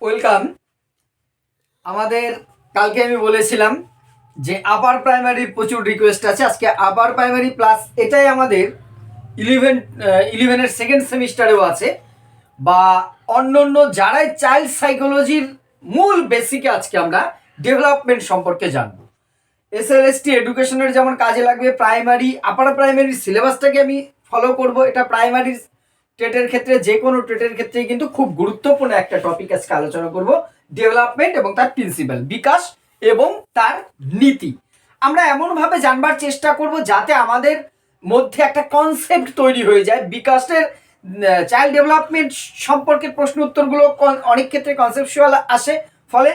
Welcome. আমাদের কালকে আমি বলেছিলাম যে আপার প্রাইমারির প্রচুর রিকোয়েস্ট আছে। আজকে আপার প্রাইমারি প্লাস এটাই আমাদের ইলেভেনের সেকেন্ড সেমিস্টারেও আছে, বা অন্য অন্য যারাই চাইল্ড সাইকোলজির মূল বেসিকে আজকে আমরা ডেভেলপমেন্ট সম্পর্কে জানবো। এসএলএসটি এডুকেশনের যেমন কাজে লাগবে, প্রাইমারি আপার প্রাইমারির সিলেবাসটাকে আমি ফলো করব। এটা প্রাইমারি টেটের ক্ষেত্রে, যে কোনো টেটের ক্ষেত্রেই কিন্তু খুব গুরুত্বপূর্ণ একটা টপিক আজকে আলোচনা করব, ডেভেলপমেন্ট এবং তার প্রিন্সিপাল, বিকাশ এবং তার নীতি। আমরা এমনভাবে জানবার চেষ্টা করব যাতে আমাদের মধ্যে একটা কনসেপ্ট তৈরি হয়ে যায়। বিকাশের চাইল্ড ডেভেলপমেন্ট সম্পর্কে প্রশ্ন উত্তরগুলো অনেক ক্ষেত্রে কনসেপচুয়াল আসে, ফলে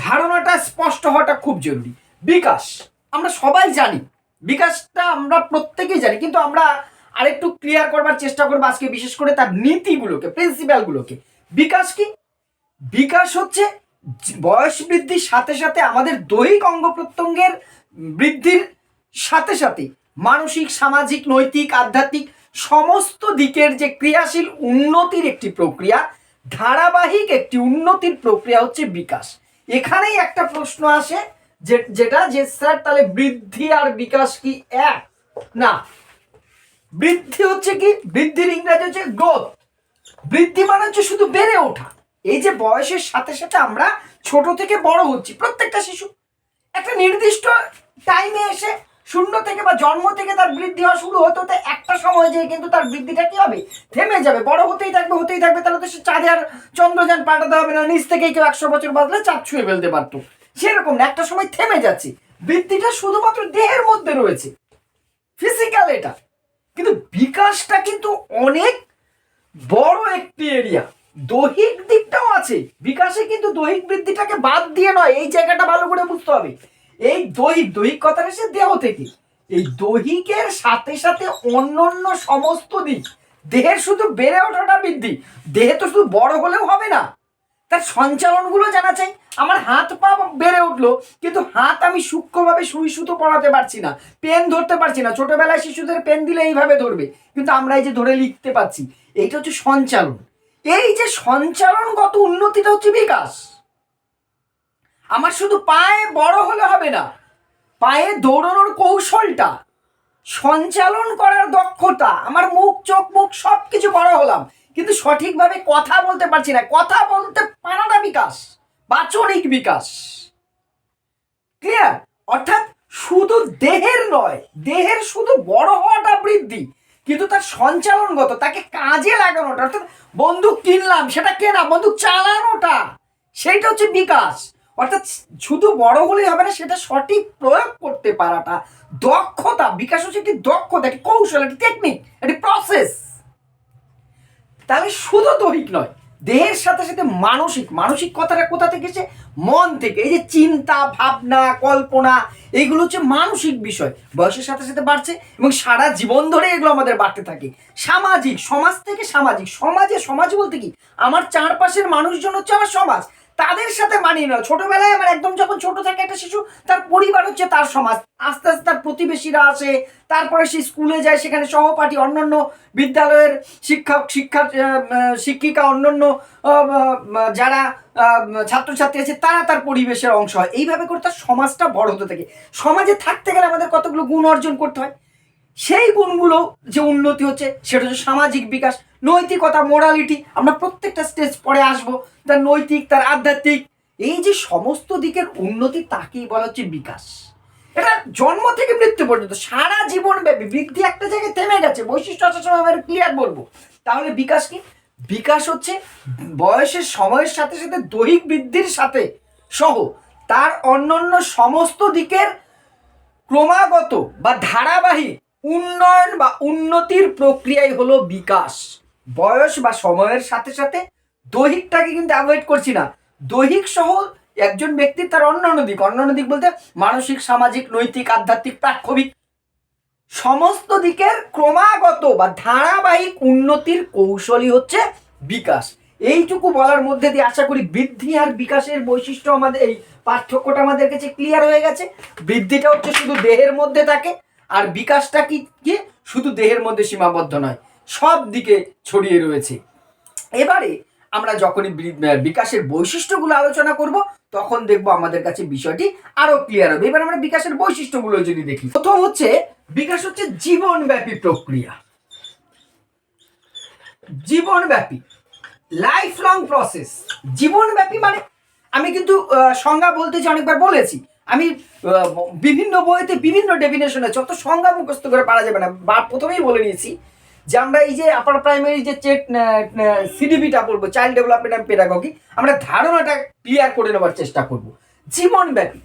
ধারণাটা স্পষ্ট হওয়াটা খুব জরুরি। বিকাশ আমরা সবাই জানি, বিকাশটা আমরা প্রত্যেকেই জানি, কিন্তু আমরা আরেকটু ক্লিয়ার করবার চেষ্টা করবো আজকে, বিশেষ করে তার নীতিগুলোকে, প্রিন্সিপালগুলোকে। বিকাশ কি? বিকাশ হচ্ছে বয়স বৃদ্ধির সাথে সাথে আমাদের দৈহিক অঙ্গ প্রত্যঙ্গের বৃদ্ধির সাথে সাথে মানসিক, সামাজিক, নৈতিক, আধ্যাত্মিক সমস্ত দিকের যে ক্রিয়াশীল উন্নতির একটি প্রক্রিয়া, ধারাবাহিক একটি উন্নতির প্রক্রিয়া হচ্ছে বিকাশ। এখানেই একটা প্রশ্ন আসে যেটা যে স্যার তাহলে বৃদ্ধি আর বিকাশ কি এক? না, বৃদ্ধি হচ্ছে কি, বৃদ্ধির ইংরেজি হচ্ছে গ্রোথ। বৃদ্ধি মানে হচ্ছে শুধু বেড়ে ওঠা। এই যে বয়সের সাথে সাথে আমরা ছোট থেকে বড় হচ্ছি, প্রত্যেকটা শিশু একটা নির্দিষ্ট টাইমে এসে শূন্য থেকে বা জন্ম থেকে তার বৃদ্ধি হওয়া শুরু হতে হতে একটা সময় যেয়ে কিন্তু তার বৃদ্ধিটা কি হবে, থেমে যাবে। বড় হতেই থাকবে হতেই থাকবে, তাহলে তো সে চাঁদে আর চন্দ্রযান পাঠাতে হবে না, নিচ থেকেই কেউ 100 বছর বাঁচলে চাঁদ ছুঁয়ে ফেলতে পারতো। সেরকম না, একটা সময় থেমে যাচ্ছে। বৃদ্ধিটা শুধুমাত্র দেহের মধ্যে রয়েছে, ফিজিক্যাল এটা, কিন্তু বিকাশটা কিন্তু অনেক বড় একটি এরিয়া। দৈহিক দিকটাও আছে বিকাশে, কিন্তু দৈহিক বৃদ্ধিটাকে বাদ দিয়ে নয়, এই জায়গাটা ভালো করে বুঝতে হবে। এই দৈহিক কথাটা এসে দেহ থেকে, এই দৈহিকের সাথে সাথে অন্যান্য সমস্ত দিক, দেহের শুধু বেড়ে ওঠাটা বৃদ্ধি, দেহে তো শুধু বড় হলেও হবে না, তার সঞ্চালনগুলো জানা চাই। আমার হাত পা বেড়ে উঠলো, কিন্তু হাত আমি সূক্ষ্মভাবে সুই সুতো পড়াতে পারছি না, পেন ধরতে পারছি না। ছোটবেলায় শিশুদের পেন দিলে এইভাবে ধরবে, কিন্তু আমরা এই যে ধরে লিখতে পারছি, এইটা হচ্ছে সঞ্চালন। এই যে সঞ্চালনগত উন্নতিটা হচ্ছে বিকাশ। আমার শুধু পায়ে বড় হলে হবে না, পায়ে দৌড়ানোর কৌশলটা, সঞ্চালন করার দক্ষতা, আমার মুখ, চোখ, মুখ সবকিছু বড় হলাম, কিন্তু সঠিকভাবে কথা বলতে পারছি না। কথা বলতে পারাটা বিকাশ, বাচনিক বিকাশ। ক্লিয়ার? অর্থাৎ শুধু দেহের নয়, দেহের শুধু বড় হওয়াটা বৃদ্ধি, কিন্তু তার সঞ্চালনগত, তাকে কাজে লাগানোটা, অর্থাৎ বন্দুক কিনলাম, সেটা কেনা, বন্দুক চালানোটা, সেইটা হচ্ছে বিকাশ। অর্থাৎ শুধু বড় হলেই হবে না, সেটা সঠিক প্রয়োগ করতে পারাটা দক্ষতা। বিকাশ হচ্ছে একটি দক্ষতা, একটি কৌশল, একটি টেকনিক, একটি প্রসেস। তাহলে শুধু দৈহিক নয়, দেহের সাথে সাথে মানসিক, মানসিক কথাটা কোথা থেকে এসে? মন থেকে। এই যে চিন্তা, ভাবনা, কল্পনা, এইগুলো হচ্ছে মানসিক বিষয়, বয়সের সাথে সাথে বাড়ছে এবং সারা জীবন ধরে এগুলো আমাদের বাড়তে থাকে। সামাজিক, সমাজ থেকে সামাজিক, সমাজ বলতে কি, আমার চারপাশের মানুষজন হচ্ছে আমার সমাজ, তাদের সাথে মানিয়ে নেওয়া। ছোটবেলায় আমার একদম যখন ছোট থাকে একটা শিশু, তার পরিবার হচ্ছে তার সমাজ, আস্তে আস্তে তার প্রতিবেশীরা আসে, তারপরে সে স্কুলে যায়, সেখানে সহপাঠী, অন্যান্য বিদ্যালয়ের শিক্ষিকা, অন্যান্য যারা ছাত্রছাত্রী আছে, তারা তার পরিবেশের অংশ হয়। এইভাবে করে তার সমাজটা বড় হতে থাকে। সমাজে থাকতে গেলে আমাদের কতগুলো গুণ অর্জন করতে হয়, সেই গুণগুলো যে উন্নতি হচ্ছে সেটা হচ্ছে সামাজিক বিকাশ। নৈতিকতা, মোরালিটি, আমরা প্রত্যেকটা স্টেজ পরে আসবো, তার নৈতিক, তার আধ্যাত্মিক, এই যে সমস্ত দিকের উন্নতি, তাকেই বলা হচ্ছে বিকাশ। এটা জন্ম থেকে মৃত্যু পর্যন্ত সারা জীবন ব্যাপী। বৃদ্ধি একটা জায়গায় থেমে গেছে, বৈশিষ্ট্য আসার সময় আমরা ক্লিয়ার বলবো। তাহলে বিকাশ কি? বিকাশ হচ্ছে বয়সের সময়ের সাথে সাথে দৈহিক বৃদ্ধির সাথে সহ তার অন্যান্য সমস্ত দিকের ক্রমাগত বা ধারাবাহিক উন্নয়ন বা উন্নতির প্রক্রিয়াই হলো বিকাশ। বয়স বা সময়ের সাথে সাথে দৈহিকটাকে কিন্তু অ্যাভয়েড করছি না, দৈহিক সহ একজন ব্যক্তির তার অন্যান্য দিক বলতে মানসিক, সামাজিক, নৈতিক, আধ্যাত্মিক, প্রাক্ষবিক সমস্ত দিকের ক্রমাগত বা ধারাবাহিক উন্নতির কৌশলই হচ্ছে বিকাশ। এইটুকু বলার মধ্যে দিয়ে আশা করি বৃদ্ধি আর বিকাশের বৈশিষ্ট্য, আমাদের এই পার্থক্যটা আমাদের কাছে ক্লিয়ার হয়ে গেছে। বৃদ্ধিটা হচ্ছে শুধু দেহের মধ্যে থাকে, আর বিকাশটা কি শুধু দেহের মধ্যে সীমাবদ্ধ নয়, সব দিকে ছড়িয়ে রয়েছে। এবারে আমরা যখনই বিকাশের বৈশিষ্ট্যগুলো আলোচনা করব তখন দেখবো আমাদের কাছে বিষয়টি আরো ক্লিয়ার হবে। এবার আমরা বিকাশের বৈশিষ্ট্যগুলো যদি দেখি, প্রথম হচ্ছে বিকাশ হচ্ছে জীবনব্যাপী প্রক্রিয়া। জীবনব্যাপী, লাইফ লং প্রসেস। জীবনব্যাপী মানে আমি কিন্তু সংজ্ঞা বলতেছি, অনেকবার বলেছি আমি বিভিন্ন বইতে বিভিন্ন ডেফিনেশন আছে, অত সংজ্ঞা মুখস্থ করে পারা যাবে না। বা প্রথমেই বলে নিয়েছি যে আমরা এই যে আপার প্রাইমারি যে সিডিপিটা পড়বো, চাইল্ড ডেভেলপমেন্ট অ্যান্ড পেডাগজি, আমরা ধারণাটা ক্লিয়ার করে নেওয়ার চেষ্টা করব। জীবনব্যাপী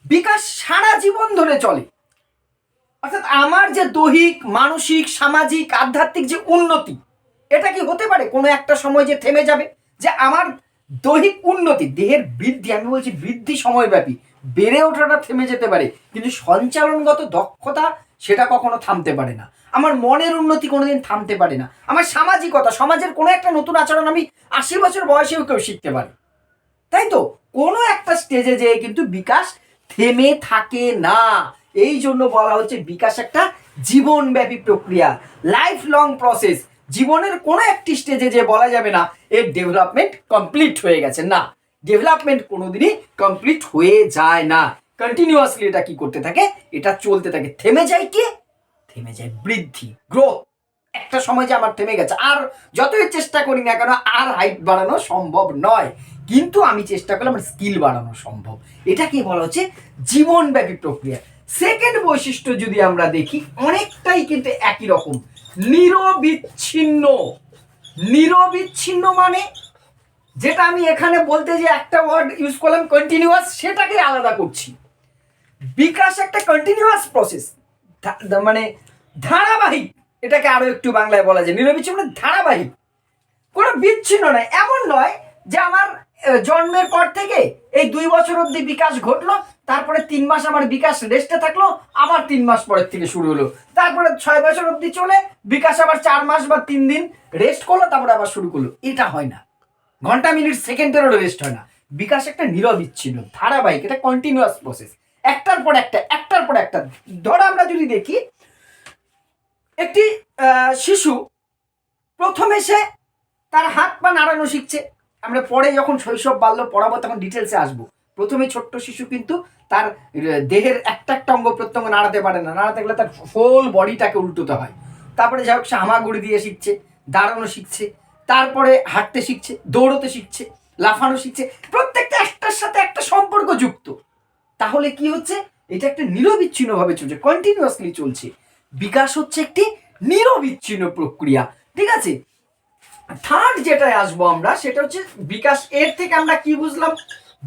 বিকাশ সারা জীবন ধরে চলে, অর্থাৎ আমার যে দৈহিক, মানসিক, সামাজিক, আধ্যাত্মিক যে উন্নতি, এটা কি হতে পারে কোনো একটা সময় যে থেমে যাবে? যে আমার দৈহিক উন্নতি, দেহের বৃদ্ধি, আমি বলছি বৃদ্ধি সময়ব্যাপী, বেড়ে ওঠাটা থেমে যেতে পারে, কিন্তু সঞ্চালনগত দক্ষতা সেটা কখনো থামতে পারে না। আমার মনের উন্নতি কোনোদিন থামতে পারে না। আমার সামাজিকতা, সমাজের কোনো একটা নতুন আচরণ আমি 80 বছর বয়সেও কেউ শিখতে পারে, তাই তো? কোনো একটা স্টেজে যেয়ে কিন্তু বিকাশ থেমে থাকে না। এই জন্য বলা হচ্ছে বিকাশ একটা জীবনব্যাপী প্রক্রিয়া, লাইফ লং প্রসেস। জীবনের কোনো একটি স্টেজে যে বলা যাবে না এর ডেভেলপমেন্ট কমপ্লিট হয়ে গেছে, না, ডেভেলপমেন্ট কোনোদিনই কমপ্লিট হয়ে যায় না। কন্টিনিউয়াসলি এটা কি করতে থাকে? এটা চলতে থাকে। থেমে যায় কি? থেমে যায় বৃদ্ধি, গ্রোথ। একটা সময় যে আমার থেমে গেছে, আর যতই চেষ্টা করি না কেন আর হাইট বাড়ানো সম্ভব নয়, কিন্তু আমি চেষ্টা করলে আমার স্কিল বাড়ানো সম্ভব। এটাকে বলা হচ্ছে জীবনব্যাপী প্রক্রিয়া। সেকেন্ড বৈশিষ্ট্য যদি আমরা দেখি, অনেকটাই কিন্তু একই রকম, নিরবিচ্ছিন্ন। নিরবিচ্ছিন্ন মানে যেটা আমি এখানে বলতে যে একটা ওয়ার্ড ইউজ করলাম কন্টিনিউয়াস, সেটাকে আলাদা করছি। বিকাশ একটা কন্টিনিউয়াস প্রসেস, মানে ধারাবাহিক। এটাকে আরো একটু বাংলায় বলা যায় নিরবিচ্ছিন্ন মানে ধারাবাহিক, কোনো বিচ্ছিন্ন নয়। এমন নয় যে আমার জন্মের পর থেকে এই 2 বছর অবধি বিকাশ ঘটলো, তারপরে 3 মাস আমার বিকাশ রেস্টে থাকলো, আবার 3 মাস পরের থেকে শুরু হলো, তারপরে 6 বছর অবধি চলে, বিকাশ আবার 4 মাস বা 3 দিন রেস্ট করলো, তারপরে আবার শুরু করলো। এটা হয় না। ঘন্টা, মিনিট, সেকেন্ডেরও রেস্ট হয় না। বিকাশ একটা নিরবিচ্ছিন্ন, ধারাবাহিক, এটা কন্টিনিউয়াস প্রসেস, একটার পর একটা, একটার পর একটা। ধরো আমরা যদি দেখি, একটি শিশু প্রথমে সে তার হাত পা নাড়ানো শিখছে। আমরা পরে যখন শৈশব বাল্য পড়াবো তখন ডিটেলসে আসবো। প্রথমে ছোট্ট শিশু কিন্তু তার দেহের একটা একটা অঙ্গ প্রত্যঙ্গ নাড়াতে পারে না, নাড়াতে গেলে তার ফুল বডিটাকে উল্টোতে হয়। তারপরে যাই হোক সে হামাগুড়ি দিয়ে শিখছে, দাঁড়ানো শিখছে, তারপরে হাঁটতে শিখছে, দৌড়তে শিখছে, লাফানো শিখছে, প্রত্যেকটা একটার সাথে একটা সম্পর্ক যুক্ত। তাহলে কি হচ্ছে? এটা একটা নিরবিচ্ছিন্নভাবে চলছে, কন্টিনিউয়াসলি চলছে। বিকাশ হচ্ছে একটি নিরবিচ্ছিন্ন প্রক্রিয়া, ঠিক আছে? থার্ড যেটায় আসবো আমরা, সেটা হচ্ছে বিকাশ। এর থেকে আমরা কি বুঝলাম?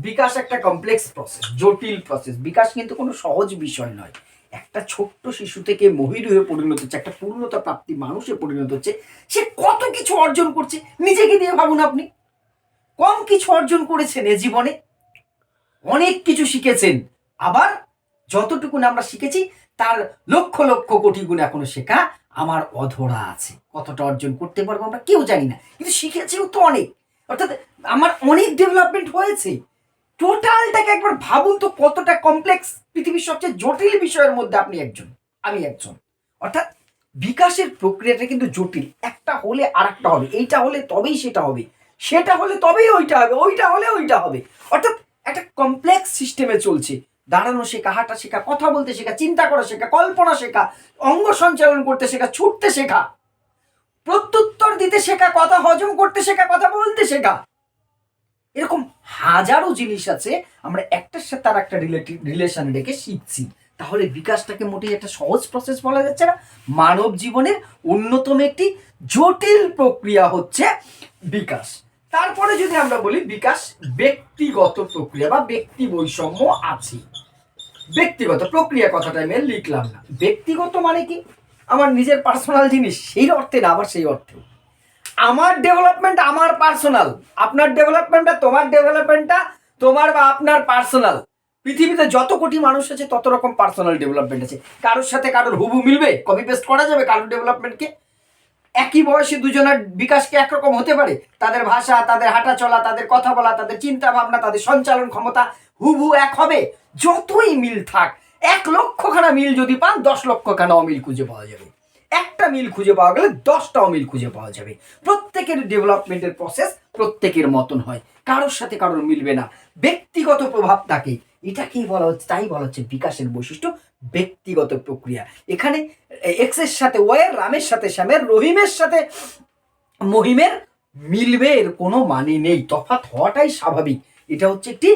বিকাশ একটা কমপ্লেক্স প্রসেস, জটিল প্রসেস। বিকাশ কিন্তু কোনো সহজ বিষয় নয়। একটা ছোট্ট শিশু থেকে মহিরু হয়ে পরিণত হচ্ছে, একটা পূর্ণতা প্রাপ্তি মানুষে পরিণত হচ্ছে, সে কত কিছু অর্জন করছে। নিজেকে দিয়ে ভাবুন, আপনি কম কিছু অর্জন করেছেন এ জীবনে, অনেক কিছু শিখেছেন। আবার যতটুকু আমরা শিখেছি তার লক্ষ লক্ষ কোটি গুণ এখনো শেখা আমার অধরা আছে। কতটা অর্জন করতে পারবো আমরা কেউ জানি না, কিন্তু শিখেছিও তো অনেক। অর্থাৎ আমার অনেক ডেভেলপমেন্ট হয়েছে। টোটালটাকে একবার ভাবুন তো, কতটা কমপ্লেক্স। পৃথিবীর সবচেয়ে জটিল বিষয়ের মধ্যে আপনি একজন, আমি একজন। অর্থাৎ বিকাশের প্রক্রিয়াটা কিন্তু জটিল। একটা হলে আর একটা হবে, এইটা হলে তবেই সেটা হবে, সেটা হলে তবেই ওইটা হবে, ওইটা হলে ওইটা হবে। অর্থাৎ একটা কমপ্লেক্স সিস্টেমে চলছে। দাঁড়ানো শেখা, হাঁটা শেখা, কথা বলতে শেখা, চিন্তা করা শেখা, কল্পনা শেখা, অঙ্গ সঞ্চালন করতে শেখা, ছুটতে শেখা, প্রত্যুত্তর দিতে শেখা, কথা হজম করতে শেখা, কথা বলতে শেখা। এরকম হাজারো জিনিস আছে আমরা একটার সাথে আর একটা রিলেশন রেখে শিখছি। তাহলে বিকাশটাকে মোটেই একটা সহজ প্রসেস বলা যাচ্ছে না। মানব জীবনের অন্যতম একটি জটিল প্রক্রিয়া হচ্ছে বিকাশ। তারপরে যদি আমরা বলি বিকাশ ব্যক্তিগত প্রক্রিয়া বা ব্যক্তি বৈষম্য আছে। ব্যক্তিগত প্রক্রিয়া কথাটা আমি লিখলাম না। ব্যক্তিগত মানে কি? আমার নিজের পার্সোনাল জিনিস, সেই অর্থে না, আবার সেই অর্থে আমার ডেভেলপমেন্ট আমার পার্সোনাল, আপনার ডেভেলপমেন্টটা, তোমার ডেভেলপমেন্টটা তোমার বা আপনার পার্সোনাল। পৃথিবীতে যত কোটি মানুষ আছে তত রকম পার্সোনাল ডেভেলপমেন্ট আছে। কারোর সাথে কারোর হুবু মিলবে, কপি পেস্ট করা যাবে কারোর ডেভেলপমেন্টকে? একই বয়সে দুজনের বিকাশকে একরকম হতে পারে? তাদের ভাষা, তাদের হাঁটা চলা, তাদের কথা বলা, তাদের চিন্তা ভাবনা, তাদের সঞ্চালন ক্ষমতা হুবু এক হবে? যতই মিল থাক, 1 লক্ষখানা মিল যদি পান 10 লক্ষখানা অমিল খুঁজে পাওয়া যাবে। একটা মিল খুঁজে পাওয়া গেলে 10টাও মিল খুঁজে পাওয়া যাবে। প্রত্যেকের ডেভেলপমেন্টের প্রসেস প্রত্যেকের মতন হয়, কারোর সাথে কারোর মিলবে না, ব্যক্তিগত প্রভাব থাকে। এটাকেই বলা হচ্ছে, তাই বলা হচ্ছে বিকাশের বৈশিষ্ট্য ব্যক্তিগত প্রক্রিয়া। এখানে এক্সের সাথে ওয়ের, রামের সাথে শ্যামের, রহিমের সাথে মহিমের মিলবে এর কোনো মানে নেই, তফাৎ হওয়াটাই স্বাভাবিক। এটা হচ্ছে একটি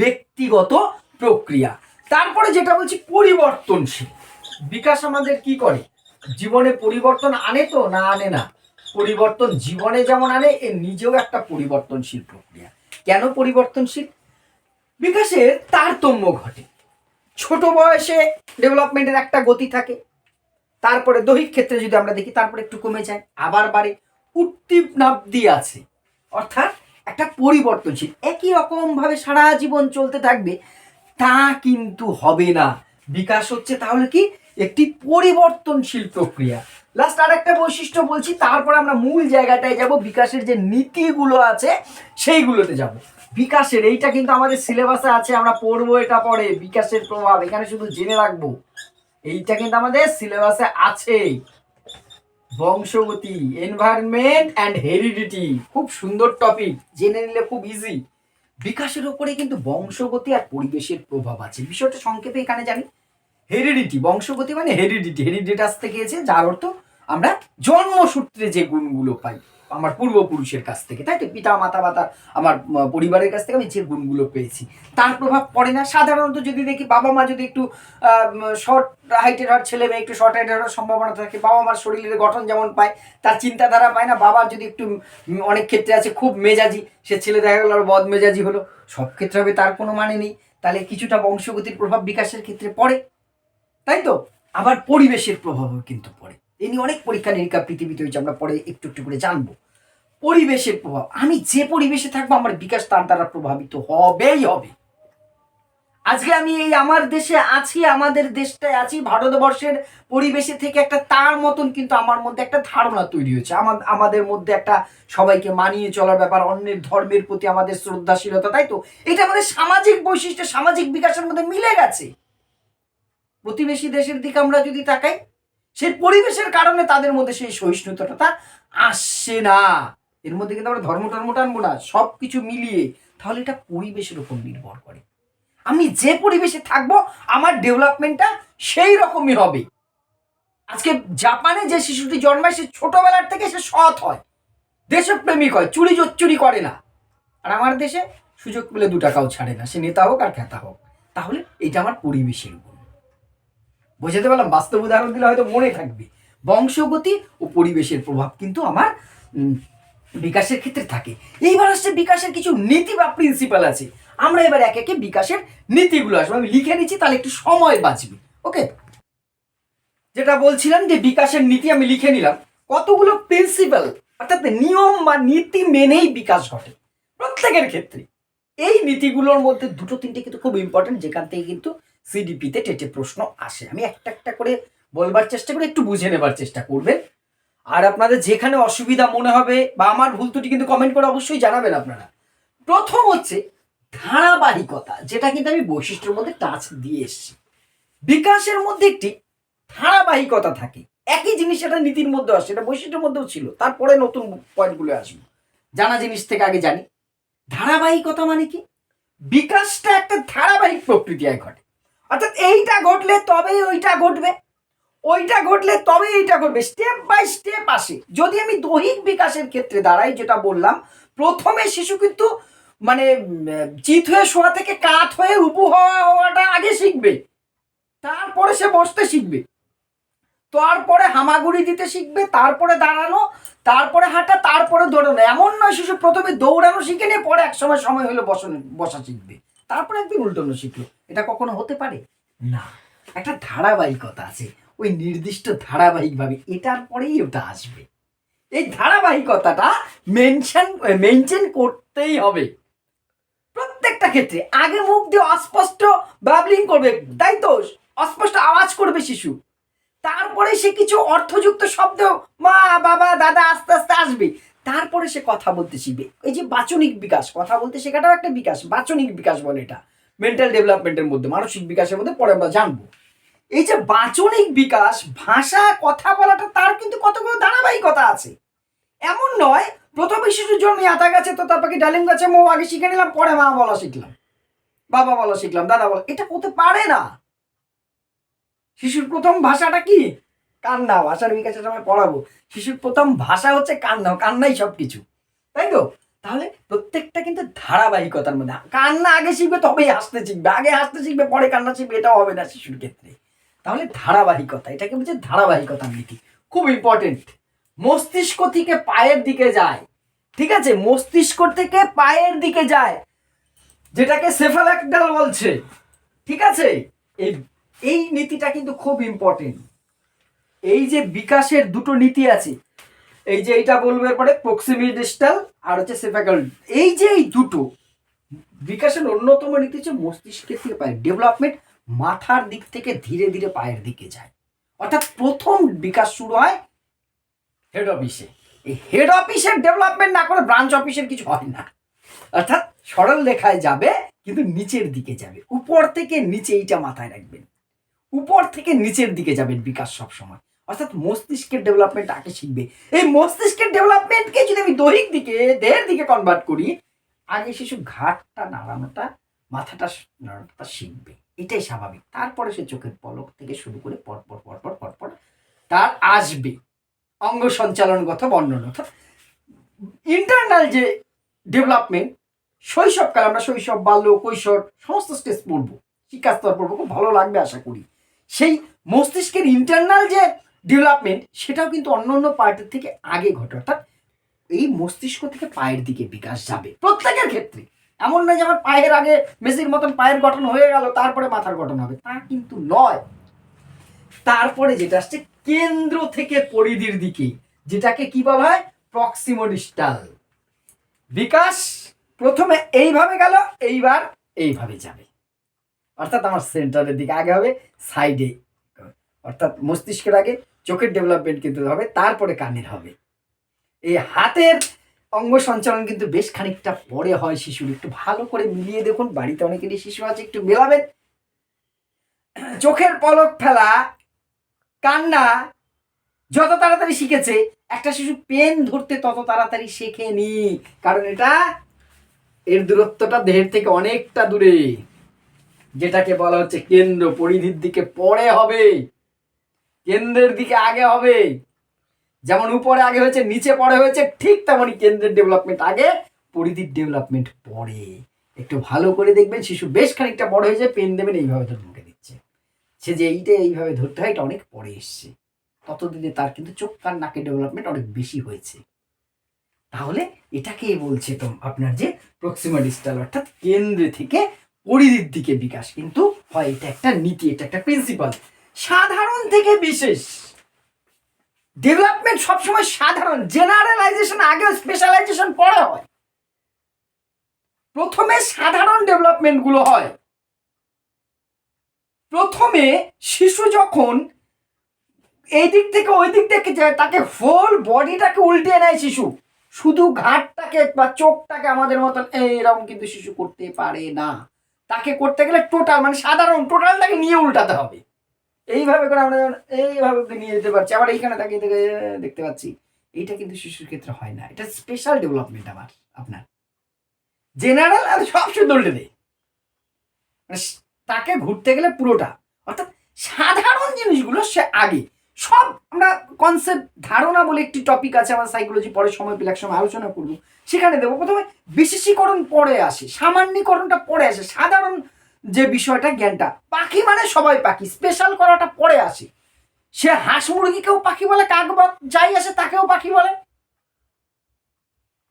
ব্যক্তিগত প্রক্রিয়া। তারপরে যেটা বলছি পরিবর্তনশীল। বিকাশ আমাদের কি করে, জীবনে পরিবর্তন আনে তো না আনে না? পরিবর্তন জীবনে যেমন আনে, এর নিজেও একটা পরিবর্তনশীল প্রক্রিয়া। কেন পরিবর্তনশীল? বিকাশের তারতম্য ঘটে। ছোট বয়সে ডেভেলপমেন্টের একটা গতি থাকে, তারপরে দৈহিক ক্ষেত্রে যদি আমরা দেখি তারপরে একটু কমে যায়, আবার বাড়ে। উত্তীর্ণাব্দি আছে, অর্থাৎ একটা পরিবর্তনশীল। একই রকম ভাবে সারা জীবন চলতে থাকবে তা কিন্তু হবে না। বিকাশ হচ্ছে তাহলে কি একটি পরিবর্তনশীল প্রক্রিয়া। লাস্ট আর একটা বৈশিষ্ট্য বলছি, তারপর আমরা মূল জায়গাটায় যাব, বিকাশের যে নীতিগুলো আছে সেইগুলোতে যাব। বিকাশের এইটা কিন্তু আমাদের সিলেবাসে আছে, আমরা পড়বো এটা পরে, বিকাশের প্রভাব এখানে শুধু জেনে রাখবো, এইটা কিন্তু আমাদের সিলেবাসে আছে। বংশগতি, এনভায়রনমেন্ট অ্যান্ড হেরিডিটি, খুব সুন্দর টপিক, জেনে নিলে খুব ইজি। বিকাশের উপরে কিন্তু বংশগতি আর পরিবেশের প্রভাব আছে। বিষয়টা সংক্ষেপে এখানে জানি। হেরিডিটি, বংশগতি মানে হেরিডিটি, হেরিডিটাস থেকে এসে, যার অর্থ আমরা জন্মসূত্রে যে গুণগুলো পাই আমার পূর্বপুরুষের কাছ থেকে, তাই তো, পিতা মাতা বা আমার পরিবারের কাছ থেকে আমি যে গুণগুলো পেয়েছি তার প্রভাব পড়ে না। সাধারণত যদি দেখি বাবা মা যদি একটু শর্ট হাইটের হওয়ার ছেলে মেয়ে একটু শর্ট হাইটের হওয়ার সম্ভাবনা থাকে, বাবা মার শরীরের গঠন যেমন পায় তার চিন্তাধারা পায় না। বাবার যদি একটু অনেক ক্ষেত্রে আছে খুব মেজাজি, সে ছেলে দেখা গেল আর বদ মেজাজি হলো, সব ক্ষেত্রে হবে তার কোনো মানে নেই। তাহলে কিছুটা বংশগতির প্রভাব বিকাশের ক্ষেত্রে পড়ে, তাই তো। আবার পরিবেশের প্রভাবও কিন্তু পড়ে। এ নিয়ে অনেক পরীক্ষা নিরীক্ষা পৃথিবীতে হয়েছে, আমরা পরে একটু একটু করে জানবো। পরিবেশের প্রভাব, আমি যে পরিবেশে থাকবো আমার বিকাশ তার দ্বারা প্রভাবিত হবেই হবে। আজকে আমি এই আমার দেশে আছি, আমাদের দেশটায় আছি, ভারতবর্ষের পরিবেশে থেকে একটা তার মতন কিন্তু আমার মধ্যে একটা ধারণা তৈরি হয়েছে, আমাদের মধ্যে একটা সবাইকে মানিয়ে চলার ব্যাপার, অন্যের ধর্মের প্রতি আমাদের শ্রদ্ধাশীলতা, তাই তো। এটা আমাদের সামাজিক বৈশিষ্ট্য, সামাজিক বিকাশের মধ্যে মিলে গেছে। প্রতিবেশী দেশের দিকে আমরা যদি তাকাই, সেই পরিবেশের কারণে তাদের মধ্যে সেই সহিষ্ণুতাটা আসছে না। এর মধ্যে কিন্তু আমরা ধর্ম টর্ম টানবো না, সব কিছু মিলিয়ে। তাহলে এটা পরিবেশের উপর নির্ভর করে, আমি যে পরিবেশে থাকবো আমার ডেভেলপমেন্টটা সেই রকমই হবে। আজকে জাপানে যে শিশুটি জন্মায় সে ছোটবেলার থেকে সে সৎ হয়, দেশপ্রেমিক হয়, চুরি চুরি করে না। আর আমার দেশে সুযোগ পেলে 2 টাকাও ছাড়ে না, সে নেতা হোক আর খেতা হোক। তাহলে এটা আমার পরিবেশের গুণ। বোঝাতে পারলাম? বাস্তব উদাহরণ দিলে হয়তো মনে থাকবে। বংশগতি ও পরিবেশের প্রভাব কিন্তু আমার বিকাশের ক্ষেত্রে থাকে। এইবার আসছে বিকাশের কিছু নীতি বা প্রিন্সিপাল আছে। আমরা এবার একে একে বিকাশের নীতিগুলো আসবো, আমি লিখে নিচ্ছি তাহলে একটু সময় বাঁচবে। ওকে, যেটা বলছিলাম যে বিকাশের নীতি আমি লিখে নিলাম, কতগুলো প্রিন্সিপাল অর্থাৎ নিয়ম বা নীতি মেনেই বিকাশ ঘটে প্রত্যেকের ক্ষেত্রে। এই নীতিগুলোর মধ্যে 2-3টে কিন্তু খুব ইম্পর্টেন্ট, যেখান থেকে কিন্তু সিডিপিতে টেটে প্রশ্ন আসে। আমি একটা একটা করে বলবার চেষ্টা করি, একটু বুঝে নেবার চেষ্টা করবেন। আর আপনাদের যেখানে অসুবিধা মনে হবে বা আমার ভুল ত্রুটি কিন্তু কমেন্ট করে অবশ্যই জানাবেন আপনারা। প্রথম হচ্ছে ধারাবাহিকতা, যেটা কিন্তু আমি বৈশিষ্ট্যের মধ্যে টাচ দিয়ে এসেছি। বিকাশের মধ্যে একটি ধারাবাহিকতা থাকে, একই জিনিস এটা নীতির মধ্যে আসে, এটা বৈশিষ্ট্যের মধ্যেও ছিল, তারপরে নতুন পয়েন্টগুলো আসবে। জানা জিনিস থেকে আগে জানি। ধারাবাহিকতা মানে কি? বিকাশটা একটা ধারাবাহিক প্রক্রিয়ায় ঘটে, অর্থাৎ এইটা ঘটলে তবেই ওইটা ঘটবে, ওইটা ঘটলে তবে এইটা ঘটবে, স্টেপ বাই স্টেপ আসে। যদি আমি দৈহিক বিকাশের ক্ষেত্রে দাঁড়াই, যেটা বললাম, প্রথমে শিশু কিন্তু মানে চিত হয়ে শোয়া থেকে কাত হয়ে উবু হওয়াটা আগে শিখবে, তারপরে সে বসতে শিখবে, তারপরে হামাগুড়ি দিতে শিখবে, তারপরে দাঁড়ানো, তারপরে হাঁটা, তারপরে দৌড়ানো। এমন নয় শিশু প্রথমে দৌড়ানো শিখে নিয়ে পরে এক সময় হলো বসা শিখবে, তারপরে একদিন উল্টানো শিখলো। এটা কখনো হতে পারে না। একটা ধারাবাহিকতা আছে, ওই নির্দিষ্ট ধারাবাহিকভাবে এটার পরেই ওটা আসবে। এই ধারাবাহিকতাটা মেনটেন করতেই হবে প্রত্যেকটা ক্ষেত্রে। আগে মুখ দিয়ে অস্পষ্ট বাবলিং করবে, তাই তো, অস্পষ্ট আওয়াজ করবে শিশু, তারপরে সে কিছু অর্থযুক্ত শব্দ মা বাবা দাদা আস্তে আস্তে আসবে, তারপরে সে কথা বলতে শিখবে। এই যে বাচনিক বিকাশ, কথা বলতে শেখাটাও একটা বিকাশ, বাচনিক বিকাশ বলে এটা, মেন্টাল ডেভেলপমেন্টের মধ্যে, মানসিক বিকাশের মধ্যে পরে আমরা জানবো। এই যে বাচনিক বিকাশ, ভাষা কথা বলাটা, তার কিন্তু কতগুলো ধারাবাহিকতা আছে। এমন নয় প্রথমে শিশুর জন্মে আতা গাছে তো তার পাখি ডালিম গাছে মৌ আগে শিখে নিলাম, পরে মা বলা শিখলাম, বাবা বলা শিখলাম, দাদা বলা, এটা হতে পারে না। শিশুর প্রথম ভাষাটা কি? কান্না। ভাষার বিকাশের সময় পড়াবো শিশুর প্রথম ভাষা হচ্ছে কান্না, কান্নাই সব কিছু, তাই তো? তাহলে প্রত্যেকটা কিন্তু ধারাবাহিকতার মধ্যে। কান্না আগে শিখবে তবেই হাসতে শিখবে, আগে হাসতে শিখবে পরে কান্না শিখবে, এটাও হবে না শিশুর ক্ষেত্রে। তাহলে ধারাবাহিকতা, এটাকে বলছে ধারাবাহিকতার নীতি, খুব ইম্পর্টেন্ট। মস্তিষ্ক থেকে পায়ের দিকে যায়, ঠিক আছে? মস্তিষ্ক থেকে পায়ের দিকে যায়, যেটাকে সেফালাকডাল বলছে, ঠিক আছে? এই এই নীতিটা কিন্তু খুব ইম্পর্টেন্ট। এই যে বিকাশের দুটো নীতি আছে, এই যে এইটা বলবো এরপরে, প্রক্সিমিডিস্টাল আর হচ্ছে সেফাকাল। এই যে এই দুটো বিকাশের অন্যতম নীতি হচ্ছে মস্তিষ্কের থেকে পায়ের ডেভেলপমেন্ট মাথার দিক থেকে ধীরে ধীরে পায়ের দিকে যায়। অর্থাৎ প্রথম বিকাশ শুরু হয় হেড অফিসে। এই হেড অফিসের ডেভেলপমেন্ট না করে ব্রাঞ্চ অফিসের কিছু হয় না। অর্থাৎ সরল রেখায় যাবে কিন্তু নিচের দিকে যাবে, উপর থেকে নিচে, এইটা মাথায় রাখবেন। উপর থেকে নিচের দিকে যাবেন বিকাশ সবসময়। অর্থাৎ মস্তিষ্কের ডেভেলপমেন্ট আগে শিখবে। এই মস্তিষ্কের ডেভেলপমেন্টকে যদি আমি দৈহিক দিকে, দেহের দিকে কনভার্ট করি, আগে শিশু ঘাটটা নাড়ানোটা, মাথাটা নাড়ানোটা শিখবে, এটাই স্বাভাবিক। তারপরে সে চোখের পলক থেকে শুরু করে পরপর পরপর পরপর তার আসবে অঙ্গ সঞ্চালনগত বর্ণনা। অর্থাৎ ইন্টারনাল যে ডেভেলপমেন্ট, শৈশবকাল, আমরা শৈশব, বাল্য, কৈশোর সমস্ত স্টেজ পড়বো, শিক্ষা স্তর পড়বো, খুব ভালো লাগবে আশা করি। সেই মস্তিষ্কের ইন্টারনাল যে ডেভেলপমেন্ট, সেটাও কিন্তু অন্য অন্য পার্টের থেকে আগে ঘটে। অর্থাৎ এই মস্তিষ্ক থেকে পায়ের দিকে বিকাশ যাবে প্রত্যেকের ক্ষেত্রে। এমন নয় যে আমার পায়ের আগে মেসির মতন পায়ের গঠন হয়ে গেল তারপরে মাথার গঠন হবে, তা কিন্তু নয়। তারপরে যেটা আসছে কেন্দ্র থেকে পরিধির দিকে, যেটাকে কি বলা হয়? প্রক্সিমোডিস্টাল বিকাশ। প্রথমে এইভাবে গেল, এইবার এইভাবে যাবে। অর্থাৎ আমার সেন্টারের দিকে আগে হবে, সাইডে, অর্থাৎ মস্তিষ্কের আগে চোখের ডেভেলপমেন্ট কিন্তু হবে, তারপরে কানের হবে। এই হাতের অঙ্গ সঞ্চালন কিন্তু বেশ খানিকটা পরে হয় শিশুর, একটু ভালো করে মিলিয়ে দেখুন, বাড়িতে অনেকেরই শিশু আছে, একটু মেলাবেন। চোখের পলক ফেলা, কান্না যত তাড়াতাড়ি শিখেছে, একটা শিশু পেন ধরতে তত তাড়াতাড়ি শেখেনি, কারণ এটা এর দূরত্বটা দেহের থেকে অনেকটা দূরে, যেটাকে বলা হচ্ছে কেন্দ্র। পরিধির দিকে পরে হবে, কেন্দ্রের দিকে আগে হবে। যেমন উপরে আগে হয়েছে, নিচে পরে হয়েছে, ঠিক তেমনই কেন্দ্রের ডেভেলপমেন্ট আগে, পরিধির ডেভেলপমেন্ট পরে। একটু ভালো করে দেখবেন, শিশু বেশ খানিকটা বড় হয়ে যায়, পেন দেবেন এইভাবে ধরে মুখে দিচ্ছে, সে যে এইটা এইভাবে ধরতে হয় এটা অনেক পরে এসছে, ততদিনে তার কিন্তু চোখ কান নাকের ডেভেলপমেন্ট অনেক বেশি হয়েছে। তাহলে এটাকে বলছে তো আপনার যে প্রক্সিমা ডিস্টাল, অর্থাৎ কেন্দ্র থেকে পরিধির দিকে বিকাশ কিন্তু হয়। এটা একটা নীতি, এটা একটা প্রিন্সিপাল। সাধারণ থেকে বিশেষ ডেভেলপমেন্ট সবসময় সাধারণ, জেনারেলাইজেশন আগে, স্পেশালাইজেশন পরে হয়। প্রথমে সাধারণ ডেভেলপমেন্ট গুলো হয়। প্রথমে শিশু যখন এই দিক থেকে ওই দিক থেকে যায়, তাকে হোল বডিটাকে উল্টে নেয় শিশু, শুধু ঘাটটাকে বা চোখটাকে আমাদের মতন এইরকম কিন্তু শিশু করতে পারে না। তাকে করতে গেলে টোটাল, মানে সাধারণ টোটালটাকে নিয়ে উল্টাতে হবে। এইভাবে করে আমরা এইভাবে নিয়ে যেতে পারছি, আবার এইখানে তাকিয়ে থেকে দেখতে পাচ্ছি, এইটা কিন্তু শিশুর ক্ষেত্রে হয় না। এটা স্পেশাল ডেভেলপমেন্ট। আপনার জেনারেল আর সব শুধু উল্টে দেয়, তাকে ঘুরতে গেলে পুরোটা। অর্থাৎ সাধারণ জিনিসগুলো সে আগে সব, আমরা কনসেপ্ট ধারণা বলে একটি টপিক আছে আমার সাইকোলজি, পরে সময় পেলে এক সময় আলোচনা করবো, সেখানে দেবো। প্রথমে বিশেষীকরণ পরে আসে, সামান্যীকরণটা পরে আসে, সাধারণ যে বিষয়টা জ্ঞানটা, পাখি মানে সবাই পাখি, স্পেশাল করাটা পরে আসে। সে হাঁস মুরগিকেও পাখি বলে, কাক বা যাই আসে তাকেও পাখি বলে।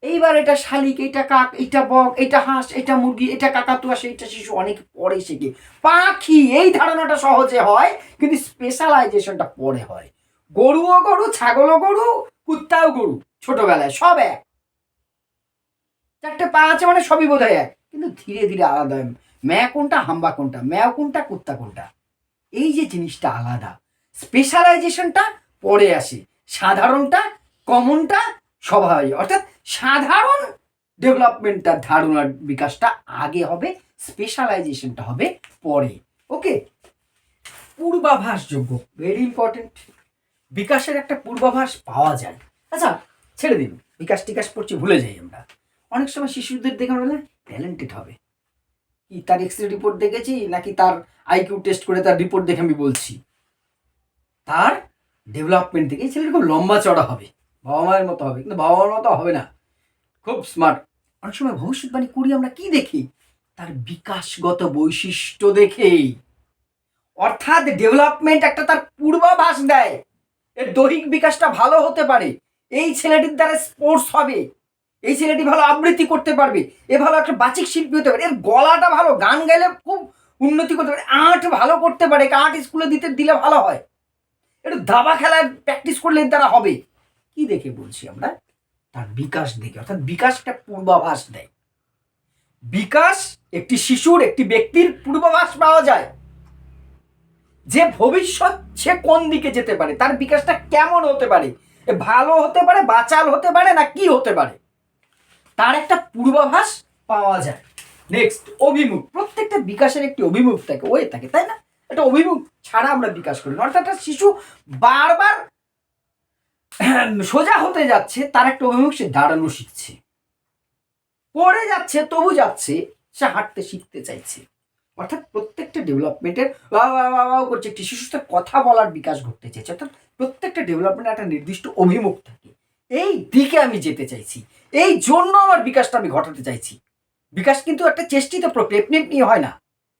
এইবার এটা শালিক, এটা কাক, এটা বক, এটা হাঁস, এটা মুরগি, এটা কাকাতুয়া, সেইটা শিশু অনেক পরে শেখে। পাখি এই ধারণাটা সহজে হয়, কিন্তু স্পেশালাইজেশনটা পরে হয়। গরুও গরু, ছাগলও গরু, কুত্তাও গরু, ছোটবেলায় সব এক, চারটে পা আছে মানে সবই বোধ হয় এক, কিন্তু ধীরে ধীরে আলাদা হয়। ম্যা কোনটা, হাম্বা কোনটা, ম্যাও কোনটা, কুত্তা কোনটা, এই যে জিনিসটা আলাদা। স্পেশালাইজেশনটা পরে আসে, সাধারণটা, কমনটা স্বভাবই। অর্থাৎ সাধারণ ডেভেলপমেন্টটা, ধারণার বিকাশটা আগে হবে, স্পেশালাইজেশনটা হবে পরে। ওকে, পূর্বাভাসযোগ্য, ভেরি ইম্পর্টেন্ট। বিকাশের একটা পূর্বাভাস পাওয়া যায়। আচ্ছা ছেড়ে দিন, বিকাশ টিকাশ পড়ছি ভুলে যাই আমরা। অনেক সময় শিশুদের দেখে আমরা ট্যালেন্টেড হবে, কি তার এক্স রে রিপোর্ট দেখেছি নাকি তার আইকিউ টেস্ট করে তার রিপোর্ট দেখে আমি বলছি, তার ডেভেলপমেন্ট থেকে এই ছেলেটা খুব লম্বা চড়া হবে, বাবা মায়ের মতো হবে, কিন্তু বাবা মার মতো হবে না, খুব স্মার্ট। অনেক সময় ভবিষ্যৎবাণী করি আমরা কি দেখি, তার বিকাশগত বৈশিষ্ট্য দেখেই। অর্থাৎ ডেভেলপমেন্ট একটা তার পূর্বাভাস দেয়, এর দৈহিক বিকাশটা ভালো হতে পারে, এই ছেলেটির দ্বারা স্পোর্টস হবে, এই ছেলেটি ভালো আবৃত্তি করতে পারবে, এ ভালো একটা বাচিক শিল্পী হতে পারে, এর গলাটা ভালো, গান গাইলে খুব উন্নতি করতে পারে, আর্ট ভালো করতে পারে, আর্ট স্কুলে দিলে ভালো হয়, একটু দাবা খেলার প্র্যাকটিস করলে এর দ্বারা হবে। কি দেখে বলছি আমরা, তার বিকাশ দেখে। অর্থাৎ বিকাশ একটা পূর্বাভাস দেয়। বিকাশ একটি শিশুর, একটি ব্যক্তির পূর্বাভাস পাওয়া যায় যে ভবিষ্যৎ সে কোন দিকে যেতে পারে, তার বিকাশটা কেমন হতে পারে, ভালো হতে পারে, বাচাল হতে পারে, না কি হতে পারে, তার একটা পূর্বাভাস পাওয়া যায়। নেক্সট, অভিমুখ। প্রত্যেকটা বিকাশের একটি অভিমুখ থাকে, ওয়ে থাকে, তাই না? একটা অভিমুখ ছাড়া আমরা বিকাশ করি না। অর্থাৎ একটা শিশু বারবার সোজা হতে যাচ্ছে, তার একটা অভিমুখ, সে দাঁড়ানো শিখছে, পড়ে যাচ্ছে তবু যাচ্ছে, সে হাঁটতে শিখতে চাইছে। অর্থাৎ প্রত্যেকটা ডেভেলপমেন্টের করছে, একটি শিশুর সাথে কথা বলার বিকাশ ঘটতে চাইছে। অর্থাৎ প্রত্যেকটা ডেভেলপমেন্টের একটা নির্দিষ্ট অভিমুখ থাকে, এই দিকে আমি যেতে চাইছি, এই জন্য আমার বিকাশটা আমি ঘটাতে চাইছি। বিকাশ কিন্তু একটা চেষ্টিত প্রক্রিয়া, এমনি এমনি হয় না।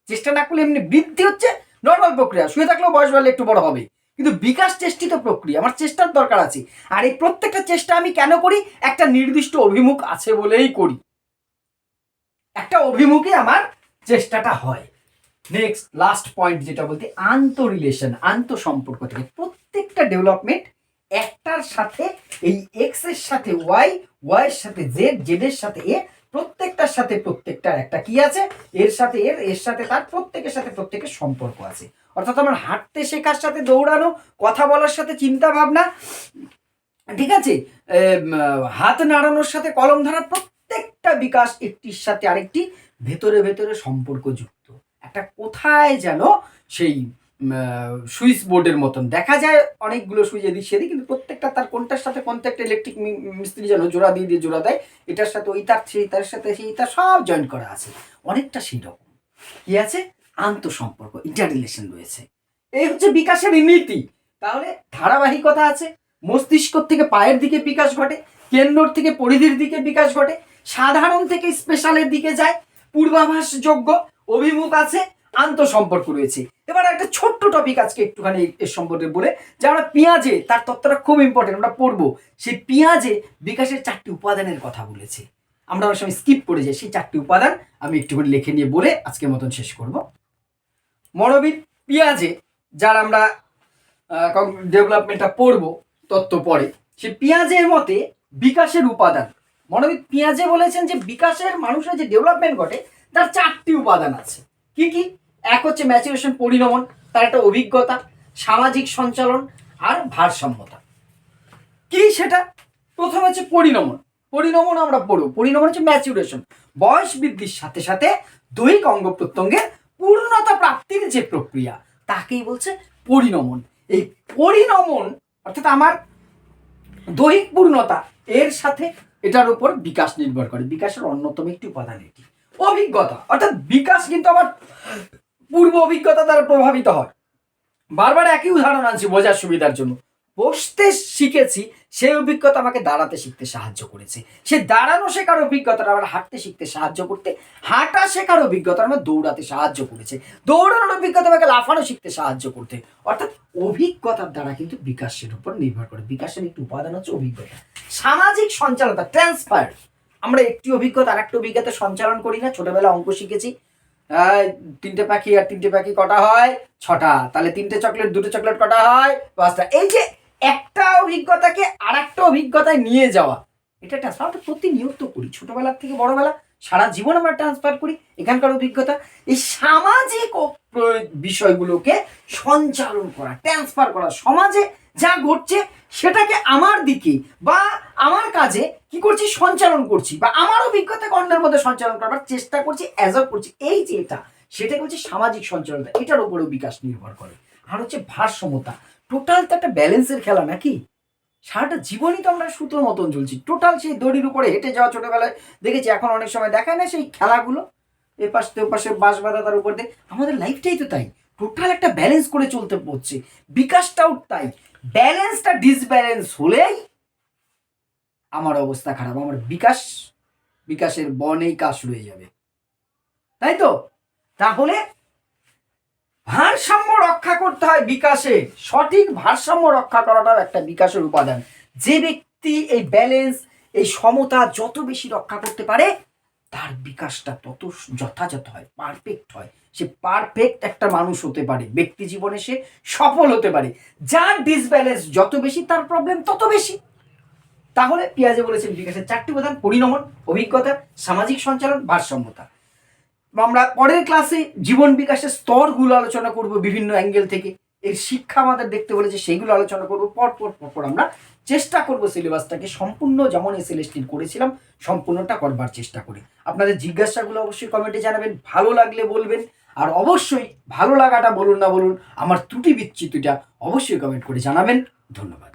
চেষ্টা না করলে এমনি বৃদ্ধি হচ্ছে নর্মাল প্রক্রিয়া, শুয়ে থাকলেও বয়স বাড়লে একটু বড় হবে, কিন্তু বিকাশ চেষ্টিত প্রক্রিয়া, আমার চেষ্টার দরকার আছে। আর এই প্রত্যেকটা চেষ্টা আমি কেন করি, একটা নির্দিষ্ট অভিমুখ আছে বলেই করি, একটা অভিমুখে আমার চেষ্টাটা হয়। নেক্সট লাস্ট পয়েন্ট যেটা বলতে, আন্তঃরিলেশন, আন্তঃসম্পর্ক থেকে। প্রত্যেকটা ডেভেলপমেন্ট একটার সাথে, এই এক্স এর সাথে ওয়াই, ওয়াই এর সাথে জেড, জেড এর সাথে এ, প্রত্যেকটার সাথে প্রত্যেকটার একটা কি আছে, এর সাথে এর, এর সাথে তার, প্রত্যেকের সাথে প্রত্যেকের সম্পর্ক আছে। অর্থাৎ আমার হাঁটতে শেখার সাথে দৌড়ানো, কথা বলার সাথে চিন্তা ভাবনা, ঠিক আছে, হাত নাড়ানোর সাথে কলম ধরা, প্রত্যেকটা বিকাশ একটির সাথে আরেকটি ভেতরে ভেতরে সম্পর্কযুক্ত। একটা কোথায় যেন সেই সুইচ বোর্ডের মতন দেখা যায়, অনেকগুলো সুইচ এদিক সেদিক, কিন্তু প্রত্যেকটা তার কোনটার সাথে কোনটা, একটা ইলেকট্রিক মিস্ত্রি যেন জোড়া দিয়ে দিয়ে জোড়া দেয়, এটার সাথে ওই তার, সেই তার সাথে সেই তার, সব জয়েন করা আছে। অনেকটা সেই রকম কি আছে, আন্তঃসম্পর্ক, ইন্টাররিলেশন রয়েছে। এই হচ্ছে বিকাশের নীতি। তাহলে ধারাবাহিকতা আছে, মস্তিষ্ক থেকে পায়ের দিকে বিকাশ ঘটে, কেন্দ্র থেকে পরিধির দিকে বিকাশ ঘটে, সাধারণ থেকে স্পেশালের দিকে যায়, পূর্বাভাসযোগ্য, অভিমুখ আছে, আন্তঃসম্পর্ক রয়েছে। এবার একটা ছোট্ট টপিক আজকে একটুখানি এর সম্পর্কে বলে, যে আমরা পেঁয়াজে, তার তত্ত্বটা খুব ইম্পর্টেন্ট, আমরা পড়বো। সেই পেঁয়াজে বিকাশের 4টি উপাদানের কথা বলেছে, আমরা অনেক সময় স্কিপ করে যাই। সেই 4টি উপাদান আমি একটুখানি লিখে নিয়ে বলে আজকের মতন শেষ করব। মনোবিদ পেঁয়াজে, যার আমরা ডেভেলপমেন্টটা পড়বো তত্ত্ব পরে, সে পেঁয়াজের মতে বিকাশের উপাদান, মনোবিদ পেঁয়াজে বলেছেন যে বিকাশের, মানুষের যে ডেভেলপমেন্ট ঘটে তার 4টি উপাদান আছে। কি কি? এক হচ্ছে ম্যাচুরেশন, পরিণমন, তার একটা অভিজ্ঞতা, সামাজিক সঞ্চালন, আর ভারসাম্যতা। কি সেটা? প্রথম হচ্ছে পরিণমন। পরিণমন আমরা পড়ব। পরিণমন হচ্ছে ম্যাচুরেশন, বয়স বৃদ্ধির সাথে সাথে দৈহিক অঙ্গ প্রত্যঙ্গের পূর্ণতা প্রাপ্তির যে প্রক্রিয়া, তাকেই বলছে পরিণমন। এই পরিণমন অর্থাৎ আমার দৈহিক পূর্ণতা, এর সাথে এটার উপর বিকাশ নির্ভর করে। বিকাশের অন্যতম একটি উপাদান এটি। অভিজ্ঞতা, অর্থাৎ বিকাশ কিন্তু আমার পূর্ব অভিজ্ঞতা দ্বারা প্রভাবিত হয়। বারবার একই উদাহরণ আনছি বোঝার সুবিধার জন্য। বসতে শিখেছি, সেই অভিজ্ঞতা আমাকে দাঁড়াতে শিখতে সাহায্য করেছে। সে দাঁড়ানো শেখার অভিজ্ঞতাটা আমার হাঁটতে শিখতে সাহায্য করতে, হাঁটা শেখার অভিজ্ঞতা আমার দৌড়াতে সাহায্য করেছে, দৌড়ানোর অভিজ্ঞতা আমাকে লাফানো শিখতে সাহায্য করতে। অর্থাৎ অভিজ্ঞতার দ্বারা কিন্তু বিকাশের উপর নির্ভর করে। বিকাশের একটি উপাদান হচ্ছে অভিজ্ঞতা। সামাজিক সঞ্চালনতা, ট্রান্সফার। আমরা একটি অভিজ্ঞতা আর একটা অভিজ্ঞতা সঞ্চালন করি না। ছোটবেলা অঙ্ক শিখেছি, 3টে পাখি আর 3টে পাখি কটা হয়? 6টা। তাহলে 3টে চকলেট, 2টে চকলেট কটা হয়? 5টা। এই যে একটা অভিজ্ঞতাকে আর একটা অভিজ্ঞতায় নিয়ে যাওয়া, এটা ট্রান্সফার আমরা প্রতিনিয়ত করি, ছোটবেলার থেকে বড়বেলা, সারা জীবন আমরা ট্রান্সফার করি এখানকার অভিজ্ঞতা। এই সামাজিক বিষয়গুলোকে সঞ্চালন করা, ট্রান্সফার করা, সমাজে যা ঘটছে সেটাকে আমার দিকে বা আমার কাজে কি করছি, সঞ্চালন করছি, বা আমার অভিজ্ঞতাকে অন্যের মধ্যে সঞ্চালন করবার চেষ্টা করছি, অ্যাবজর্ব করছি। এই যে এটা, সেটাকে হচ্ছে সামাজিক সঞ্চালনতা। এটার উপরেও বিকাশ নির্ভর করে। আর হচ্ছে ভারসাম্যতা। টোটাল তো একটা ব্যালেন্সের খেলা নাকি? সারাটা জীবনই তো আমরা সুতোর মতন চলছি, টোটাল সেই দড়ির উপরে হেঁটে যাওয়া। ছোটবেলায় দেখেছি, এখন অনেক সময় দেখায় না সেই খেলাগুলো, এপাশ তো ওপাশে বাঁশ বাঁধা, তার উপর দিয়ে আমাদের লাইফটাই তো তাই, টোটাল একটা ব্যালেন্স করে চলতে হচ্ছে। বিকাশটাও তাই, ব্যালেন্সটা ডিসব্যালেন্স হলেই আমার অবস্থা খারাপ, আমার বিকাশের বনেই কাশ রয়ে যাবে, তাই তো? তাহলে ভারসাম্য রক্ষা করতে হয় বিকাশে, সঠিক ভারসাম্য রক্ষা করাটাও একটা বিকাশের উপাদান। যে ব্যক্তি এই ব্যালেন্স, এই সমতা যত বেশি রক্ষা করতে পারে, তার বিকাশটা তত যথাযথ হয়, পারফেক্ট হয়। সে পারফেক্ট একটা মানুষ হতে পারে, ব্যক্তি জীবনে সে সফল হতে পারে। যার ডিসব্যালেন্স যত বেশি, তার প্রবলেম তত বেশি। তাহলে পিয়াজে বলেছেন বিকাশের 4টি উপাদান: পরিণমন, অভিজ্ঞতা, সামাজিক সঞ্চালন, ভারসাম্যতা। আমরা পরের ক্লাসে জীবন বিকাশের স্তরগুলো আলোচনা করব বিভিন্ন অ্যাঙ্গেল থেকে। এর শিক্ষা আমাদের দেখতে বলেছে, সেইগুলো আলোচনা করব পর আমরা চেষ্টা করব সিলেবাসটাকে সম্পূর্ণ যেমন এসএলএসটি করেছিলাম সম্পূর্ণটা করবার চেষ্টা করি। আপনাদের জিজ্ঞাসাগুলো অবশ্যই কমেন্টে জানাবেন, ভালো লাগলে বলবেন। আর অবশ্যই ভালো লাগাটা বলুন না বলুন, আমার ত্রুটি বিচ্যুতিটা অবশ্যই কমেন্ট করে জানাবেন। ধন্যবাদ।